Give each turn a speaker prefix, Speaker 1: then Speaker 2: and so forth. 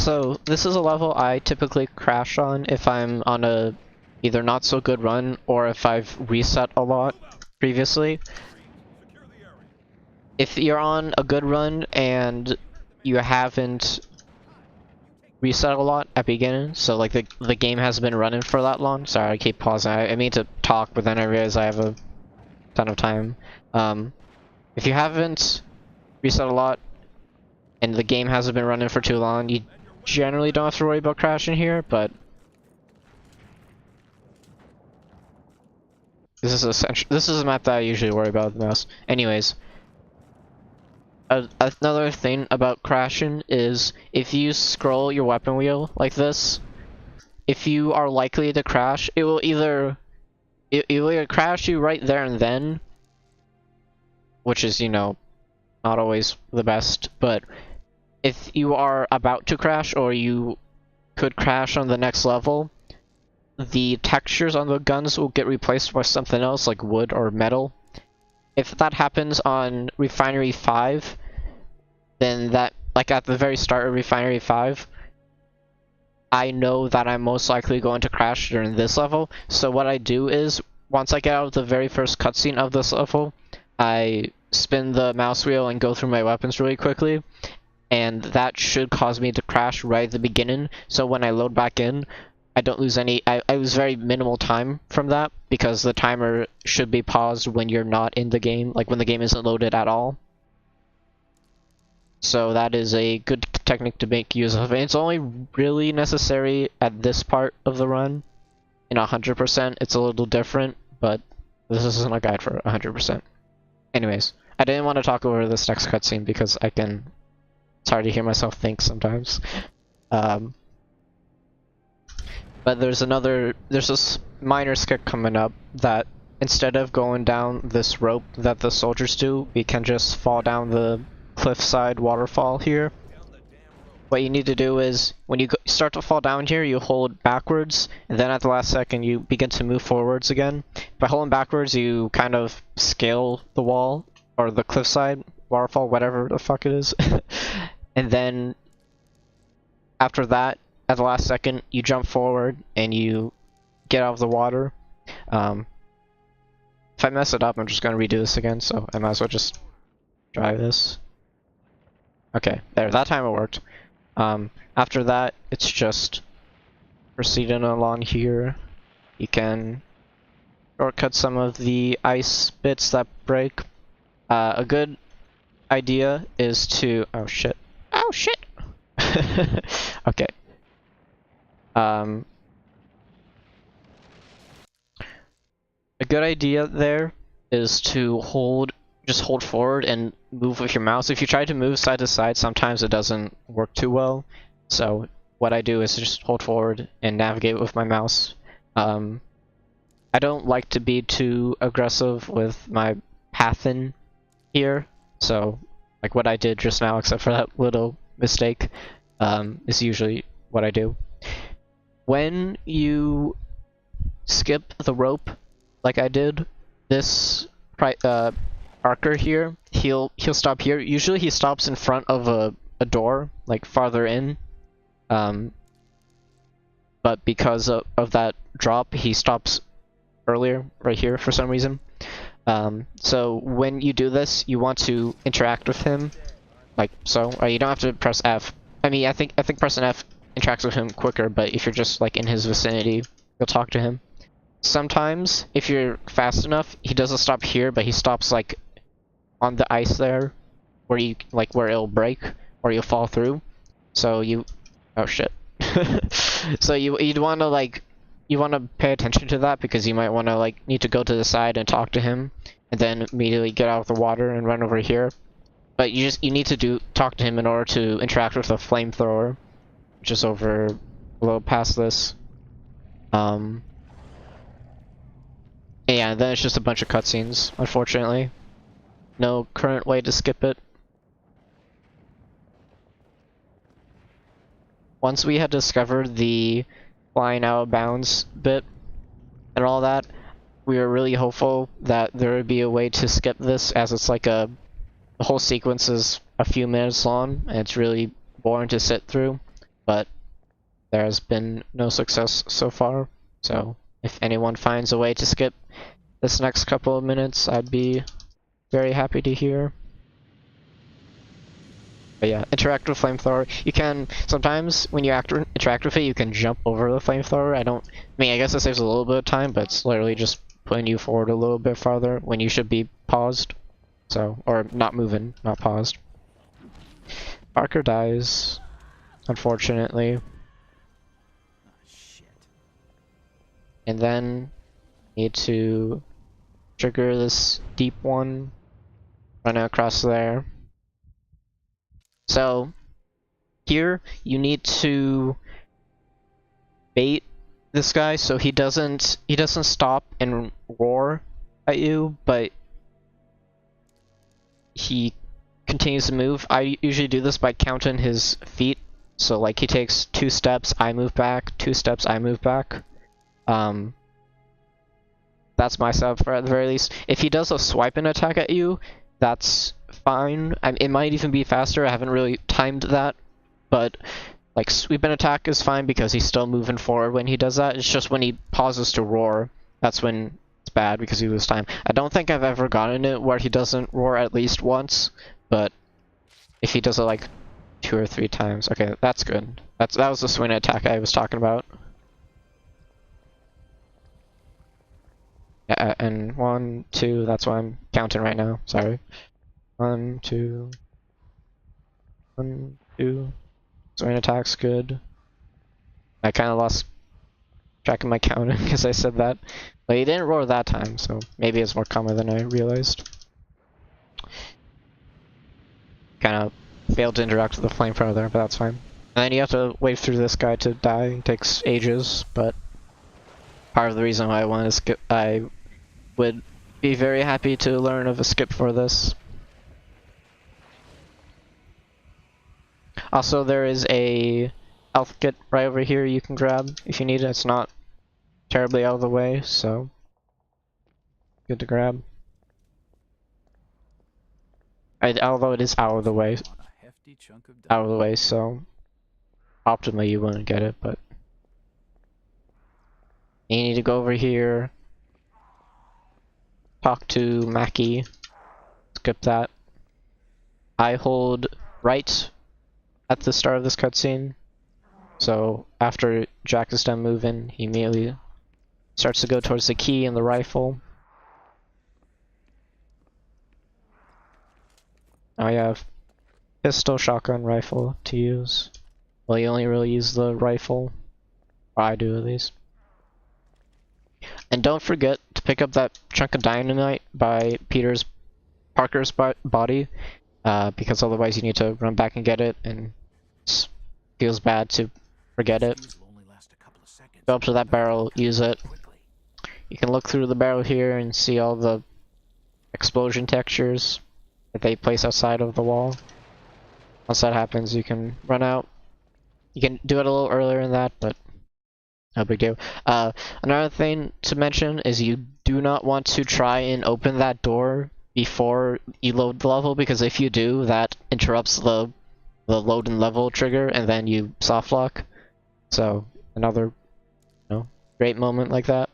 Speaker 1: So this is a level I typically crash on if I'm on a either not so good run or if I've reset a lot previously. If you're on a good run and you haven't reset a lot at beginning, so like the game hasn't been running for that long. Sorry, I keep pausing. I mean to talk, but then I realize I have a ton of time. If you haven't reset a lot and the game hasn't been running for too long, you generally don't have to worry about crashing here, but this is a map that I usually worry about the most. Anyways, another thing about crashing is if you scroll your weapon wheel like this, if you are likely to crash, it will either crash you right there and then, which is, you know, not always the best, but if you are about to crash or you could crash on the next level, the textures on the guns will get replaced by something else like wood or metal. If that happens on Refinery 5, then that, like at the very start of Refinery 5, I know that I'm most likely going to crash during this level. So what I do is, once I get out of the very first cutscene of this level, I spin the mouse wheel and go through my weapons really quickly, and that should cause me to crash right at the beginning. So when I load back in, I don't lose any. I lose very minimal time from that because the timer should be paused when you're not in the game, like when the game isn't loaded at all. So that is a good technique to make use of. And it's only really necessary at this part of the run. In 100%, it's a little different, but this isn't a guide for 100%. Anyways, I didn't want to talk over this next cutscene because it's hard to hear myself think sometimes. But there's this minor skit coming up that instead of going down this rope that the soldiers do, we can just fall down the cliffside waterfall here. What you need to do is, when you start to fall down here, you hold backwards, and then at the last second you begin to move forwards again. By holding backwards, you kind of scale the wall, or the cliffside, waterfall, whatever the fuck it is. And then, after that, at the last second, you jump forward and you get out of the water. If I mess it up, I'm just gonna redo this again, so I might as well just try this. Okay, there, that time it worked. After that, it's just proceeding along here. You can shortcut some of the ice bits that break. A good idea is to... Oh shit. Oh shit! Okay. A good idea there is to just hold forward and move with your mouse. If you try to move side to side, sometimes it doesn't work too well. So what I do is just hold forward and navigate with my mouse. I don't like to be too aggressive with my pathing here, so like what I did just now, except for that little mistake, is usually what I do. When you skip the rope, like I did, this Archer here, he'll stop here. Usually he stops in front of a door, like farther in. But because of that drop, he stops earlier, right here, for some reason. So when you do this, you want to interact with him, like so. You don't have to press F. I mean, I think pressing F interacts with him quicker, but if you're just like in his vicinity, you'll talk to him. Sometimes, if you're fast enough, he doesn't stop here, but he stops like on the ice there, where it'll break or you'll fall through. So oh shit. So you'd want to pay attention to that, because you might want to need to go to the side and talk to him, and then immediately get out of the water and run over here. But you need to talk to him in order to interact with the flamethrower, which is over a little past this. Yeah, then it's just a bunch of cutscenes, unfortunately. No current way to skip it. Once we had discovered the flying out of bounds bit and all that, we were really hopeful that there would be a way to skip this, as it's like the whole sequence is a few minutes long and it's really boring to sit through. but there has been no success so far. So if anyone finds a way to skip this next couple of minutes, I'd be very happy to hear. But yeah, interact with flamethrower. You can sometimes when you interact with it, you can jump over the flamethrower. I guess it saves a little bit of time, but it's literally just putting you forward a little bit farther when you should be paused. So, or not moving, not paused. Parker dies, unfortunately. And then need to trigger this deep one, run across there. So here you need to bait this guy so he doesn't stop and roar at you, but he continues to move. I usually do this by counting his feet. So like he takes 2 steps, I move back, 2 steps, I move back. That's my setup at the very least. If he does a swiping attack at you, that's fine. It might even be faster. I haven't really timed that, but like sweeping attack is fine because he's still moving forward when he does that. It's just when he pauses to roar, that's when it's bad because he loses time. I don't think I've ever gotten it where he doesn't roar at least once, but if he does it like 2 or 3 times, okay, that's good. That was the swing attack I was talking about. Yeah, and 1, 2, that's why I'm counting right now, sorry. 1, 2, 1, 2. Swing attack's good. I kind of lost track of my counting because I said that. But he didn't roar that time, so maybe it's more common than I realized. Kind of failed to interact with the flamethrower there, but that's fine. And then you have to wait through this guy to die. It takes ages, but part of the reason why I want to skip, I would be very happy to learn of a skip for this. Also, there is a health kit right over here you can grab if you need it. It's not terribly out of the way, so good to grab. Although it is out of the way, so optimally you wouldn't get it, but you need to go over here, talk to Mackie, skip that. I hold right at the start of this cutscene, so after Jack is done moving, he immediately starts to go towards the key and the rifle. Now you have pistol, shotgun, rifle to use. Well, you only really use the rifle, or I do at least. And don't forget to pick up that chunk of dynamite by Parker's body, because otherwise you need to run back and get it, and it feels bad to forget it. Go up to that barrel, use it. You can look through the barrel here and see all the explosion textures that they place outside of the wall. Once that happens, you can run out. You can do it a little earlier than that, but no big deal. Another thing to mention is you do not want to try and open that door before you load the level, because if you do, that interrupts the load and level trigger, and then you soft lock. So another, great moment like that.